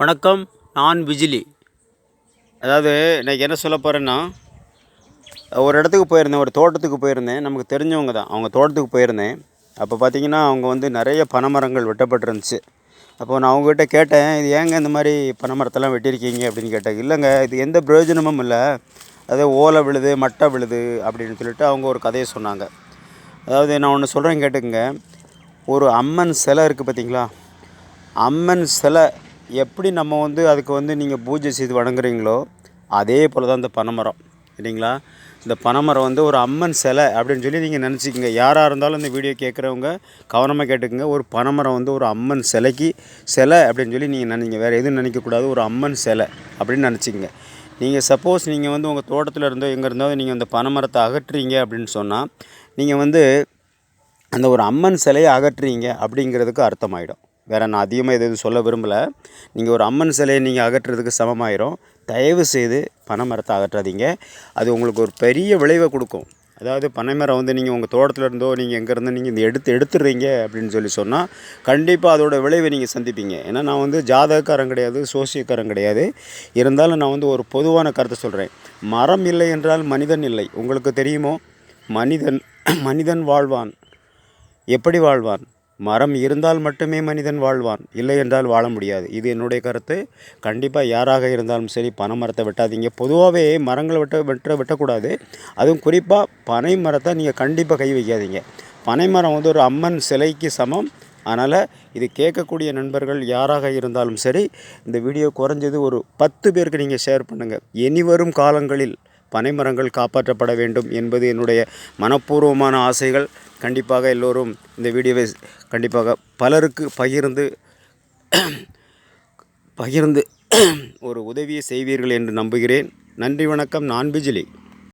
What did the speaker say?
வணக்கம். நான் விஜிலி. அதாவது இன்றைக்கி என்ன சொல்ல போகிறேன்னா, ஒரு இடத்துக்கு போயிருந்தேன், ஒரு தோட்டத்துக்கு போயிருந்தேன். நமக்கு தெரிஞ்சவங்க தான். அவங்க தோட்டத்துக்கு போயிருந்தேன். அப்போ பார்த்திங்கன்னா, அவங்க வந்து நிறைய பனைமரங்கள் வெட்டப்பட்டிருந்துச்சு. அப்போ நான் அவங்ககிட்ட கேட்டேன், இது ஏங்க இந்த மாதிரி பனைமரத்தெல்லாம் வெட்டியிருக்கீங்க அப்படின்னு கேட்டேன். இல்லைங்க, இது எந்த பிரயோஜனமும் இல்லை, அது ஓலை விழுது, மட்டை விழுது அப்படின்னு சொல்லிட்டு அவங்க ஒரு கதையை சொன்னாங்க. அதாவது நான் ஒன்று சொல்கிறேன் கேட்டுக்குங்க. ஒரு அம்மன் சிலை இருக்குது பார்த்திங்களா, அம்மன் சிலை எப்படி நம்ம வந்து அதுக்கு வந்து நீங்கள் பூஜை செய்து வணங்குறீங்களோ அதே போல் தான் இந்த பனைமரம் இல்லைங்களா. இந்த பனைமரம் வந்து ஒரு அம்மன் சிலை அப்படின்னு சொல்லி நீங்கள் நினச்சிக்கங்க. யாராக இருந்தாலும் இந்த வீடியோ கேட்குறவங்க கவனமாக கேட்டுக்குங்க. ஒரு பனைமரம் வந்து ஒரு அம்மன் சிலை அப்படின்னு சொல்லி நீங்கள் நினைங்க, வேறு எதுவும் நினைக்கக்கூடாது. ஒரு அம்மன் சிலை அப்படின்னு நினச்சிக்கங்க. நீங்கள் சப்போஸ் நீங்கள் வந்து உங்கள் தோட்டத்தில் இருந்தோ எங்கே இருந்தோ நீங்கள் அந்த பனைமரத்தை அகற்றுறீங்க அப்படின்னு சொன்னால் நீங்கள் வந்து அந்த ஒரு அம்மன் சிலையை அகற்றுறீங்க அப்படிங்கிறதுக்கு அர்த்தமாயிடும். வேறு நான் அதிகமாக எதுவும் சொல்ல விரும்பலை. நீங்கள் ஒரு அம்மன் சிலையை நீங்கள் அகற்றுறதுக்கு சமமாயிரும். தயவு செய்து பனைமரத்தை அகற்றாதீங்க. அது உங்களுக்கு ஒரு பெரிய விளைவை கொடுக்கும். அதாவது பனைமரம் வந்து நீங்கள் உங்கள் தோட்டத்தில் இருந்தோ நீங்கள் எங்கே இருந்தோ நீங்கள் இந்த எடுத்துடுறீங்க அப்படின்னு சொன்னால் கண்டிப்பாக அதோடய விளைவை நீங்கள் சந்திப்பீங்க. ஏன்னா நான் வந்து ஜாதகக்காரன் கிடையாது, சோசியக்காரன் கிடையாது. இருந்தாலும் நான் வந்து ஒரு பொதுவான கருத்தை சொல்கிறேன். மரம் இல்லை என்றால் மனிதன் இல்லை. உங்களுக்கு தெரியுமோ, மனிதன் வாழ்வான். எப்படி வாழ்வான்? மரம் இருந்தால் மட்டுமே மனிதன் வாழ்வான், இல்லை என்றால் வாழ முடியாது. இது என்னுடைய கருத்து. கண்டிப்பாக யாராக இருந்தாலும் சரி பனைமரத்தை வெட்டாதீங்க. பொதுவாகவே மரங்களை வெட்டக்கூடாது. அதுவும் குறிப்பாக பனை மரத்தை நீங்கள் கண்டிப்பாக கை வைக்காதீங்க. பனைமரம் வந்து ஒரு அம்மன் சிலைக்கு சமம். அதனால் இது கேட்கக்கூடிய நண்பர்கள் யாராக இருந்தாலும் சரி, இந்த வீடியோ குறைஞ்சது ஒரு 10 பேருக்கு நீங்கள் ஷேர் பண்ணுங்கள். இனிவரும் காலங்களில் பனைமரங்கள் காப்பாற்றப்பட வேண்டும் என்பது என்னுடைய மனப்பூர்வமான ஆசைகள். கண்டிப்பாக எல்லோரும் இந்த வீடியோவை கண்டிப்பாக பலருக்கு பகிர்ந்து ஒரு உதவியை செய்வீர்கள் என்று நம்புகிறேன். நன்றி, வணக்கம். நான் விஜிலி.